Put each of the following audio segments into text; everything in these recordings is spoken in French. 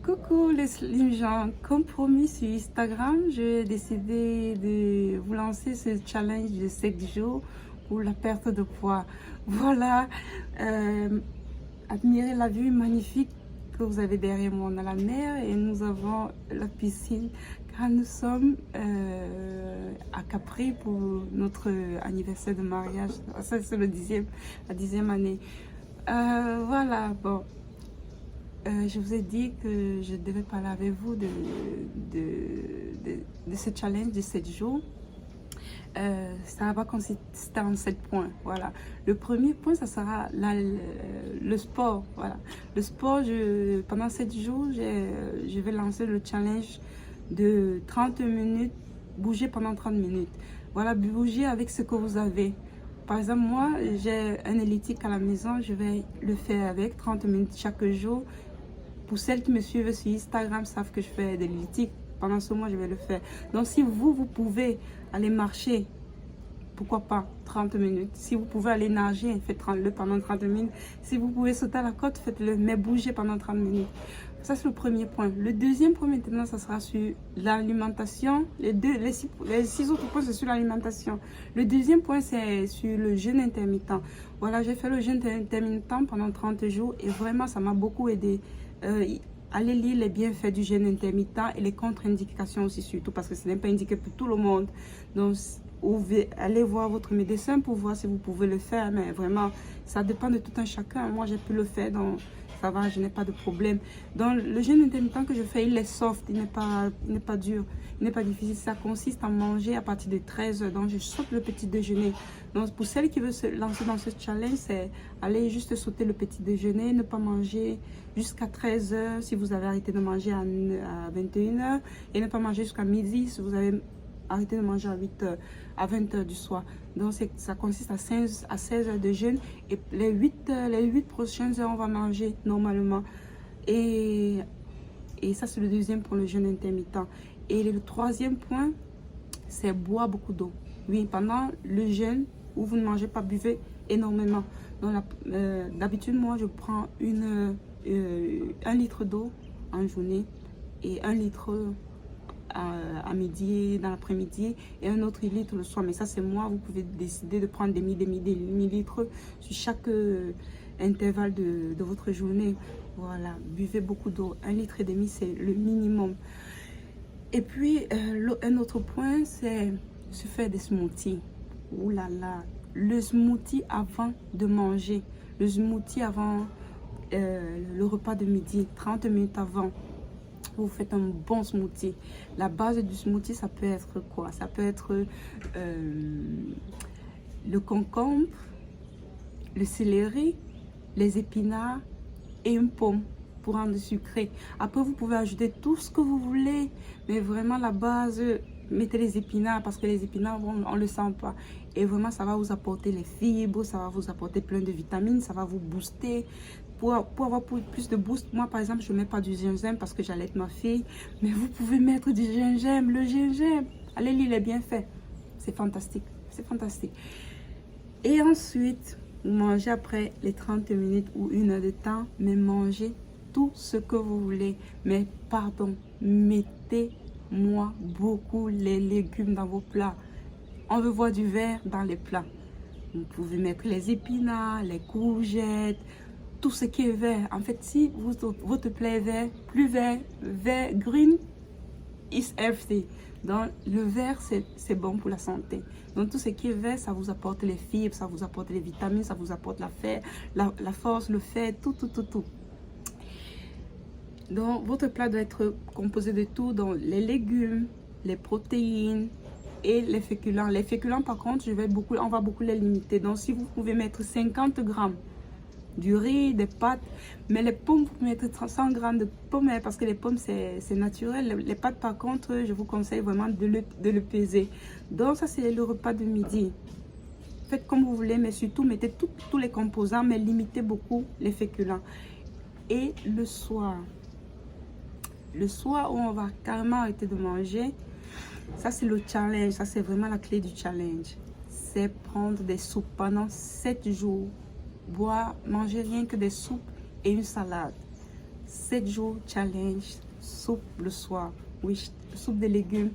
Coucou les gens, comme promis sur Instagram, j'ai décidé de vous lancer ce challenge de 7 jours pour la perte de poids. Voilà, admirez la vue magnifique que vous avez derrière moi. On a la mer et nous avons la piscine car nous sommes à Capri pour notre anniversaire de mariage. Ça c'est la dixième année. Voilà, bon. Je vous ai dit que je devais parler avec vous de ce challenge de 7 jours. Ça va consister en 7 points. Voilà. Le premier point, ça sera le sport. Voilà. Le sport, pendant 7 jours, je vais lancer le challenge de 30 minutes, bouger pendant 30 minutes. Voilà, bouger avec ce que vous avez. Par exemple, moi, j'ai un elliptique à la maison, je vais le faire avec 30 minutes chaque jour. Pour celles qui me suivent sur Instagram savent que je fais de l'elliptique. Pendant ce mois, je vais le faire. Donc, si vous pouvez aller marcher, pourquoi pas 30 minutes. Si vous pouvez aller nager, faites-le pendant 30 minutes. Si vous pouvez sauter à la côte, faites-le, mais bougez pendant 30 minutes. Ça, c'est le premier point. Le deuxième point, maintenant, ça sera sur l'alimentation. Les 6 autres points, c'est sur l'alimentation. Le deuxième point, c'est sur le jeûne intermittent. Voilà, j'ai fait le jeûne intermittent pendant 30 jours et vraiment, ça m'a beaucoup aidé. Allez lire les bienfaits du jeûne intermittent et les contre-indications aussi, surtout parce que ce n'est pas indiqué pour tout le monde. Donc, allez voir votre médecin pour voir si vous pouvez le faire, mais vraiment, ça dépend de tout un chacun. Moi, j'ai pu le faire, donc ça va, je n'ai pas de problème. Donc, le jeûne intermittent que je fais, il est soft, il n'est pas dur, il n'est pas difficile. Ça consiste à manger à partir de 13 h, donc je saute le petit déjeuner. Donc, pour celles qui veulent se lancer dans ce challenge, c'est aller juste sauter le petit déjeuner, ne pas manger jusqu'à 13 h si vous avez arrêté de manger à 21 h et ne pas manger jusqu'à midi si vous avez arrêté de manger à 20 h du soir. Donc ça consiste à 16 heures de jeûne et les 8 prochaines heures on va manger normalement. Et ça c'est le deuxième point, le jeûne intermittent. Et le troisième point, c'est boire beaucoup d'eau. Oui, pendant le jeûne où vous ne mangez pas, buvez énormément. Donc d'habitude moi je prends 1 litre d'eau en journée et 1 litre à midi, dans l'après-midi, et 1 autre litre le soir. Mais ça, c'est moi. Vous pouvez décider de prendre des millilitres sur chaque intervalle de votre journée. Voilà, buvez beaucoup d'eau. 1,5 litre, c'est le minimum. Et puis, un autre point, c'est se faire des smoothies. Ouh là là, le smoothie avant de manger. Le smoothie avant le repas de midi, 30 minutes avant. Vous faites un bon smoothie. La base du smoothie, ça peut être quoi? Ça peut être le concombre, le céleri, les épinards et une pomme pour rendre sucré. Après, vous pouvez ajouter tout ce que vous voulez, mais vraiment la base, mettez les épinards parce que les épinards, on ne le sent pas. Et vraiment, ça va vous apporter les fibres, ça va vous apporter plein de vitamines, ça va vous booster. Pour avoir plus de boost, moi par exemple, je ne mets pas du gingembre parce que j'allaite ma fille. Mais vous pouvez mettre du gingembre, le gingembre. Allez lire les bienfaits. C'est fantastique, c'est fantastique. Et ensuite, vous mangez après les 30 minutes ou 1 heure de temps, mais mangez tout ce que vous voulez. Mais pardon, mettez-moi beaucoup les légumes dans vos plats. On veut voir du vert dans les plats. Vous pouvez mettre les épinards, les courgettes, tout ce qui est vert. En fait, si votre plat est vert, plus vert, green is healthy. Donc, le vert, c'est bon pour la santé. Donc, tout ce qui est vert, ça vous apporte les fibres, ça vous apporte les vitamines, ça vous apporte la force, le fer, tout. Donc, votre plat doit être composé de tout, donc les légumes, les protéines et les féculents. Les féculents, par contre, on va beaucoup les limiter. Donc, si vous pouvez mettre 50 grammes du riz, des pâtes, mais les pommes, vous mettez 100 grammes de pommes parce que les pommes c'est naturel. Les pâtes par contre, je vous conseille vraiment de le peser. Donc ça c'est le repas de midi. Faites comme vous voulez, mais surtout mettez tous les composants, mais limitez beaucoup les féculents. Et le soir où on va carrément arrêter de manger, ça c'est le challenge, ça c'est vraiment la clé du challenge. C'est prendre des soupes pendant 7 jours. Manger rien que des soupes et une salade. 7 jours challenge, soupe le soir. Oui, soupe de légumes.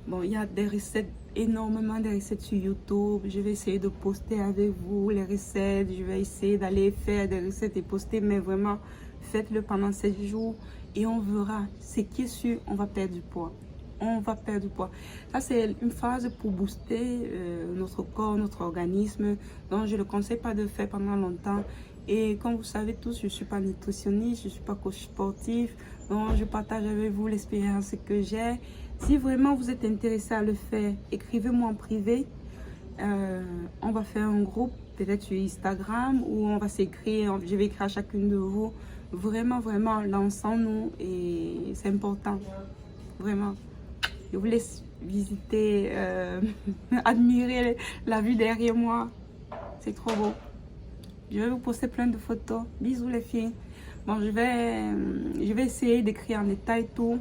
Bon, il y a des recettes, énormément de recettes sur YouTube. Je vais essayer de poster avec vous les recettes. Je vais essayer d'aller faire des recettes et poster. Mais vraiment, faites-le pendant 7 jours et on verra. Ce qui est sûr, on va perdre du poids. On va perdre du poids. Ça, c'est une phase pour booster notre corps, notre organisme. Donc, je ne le conseille pas de faire pendant longtemps. Et comme vous savez tous, je ne suis pas nutritionniste, je ne suis pas coach sportif. Donc, je partage avec vous l'expérience que j'ai. Si vraiment vous êtes intéressé à le faire, écrivez-moi en privé. On va faire un groupe, peut-être sur Instagram, où on va s'écrire. Je vais écrire à chacune de vous. Vraiment, vraiment, lançons-nous et c'est important. Vraiment. Je vous laisse visiter, admirer la vue derrière moi. C'est trop beau. Je vais vous poster plein de photos. Bisous les filles. Bon, je vais essayer d'écrire en détail tout.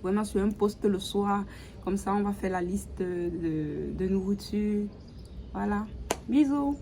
Vraiment sur un post le soir. Comme ça, on va faire la liste de nourriture. Voilà. Bisous.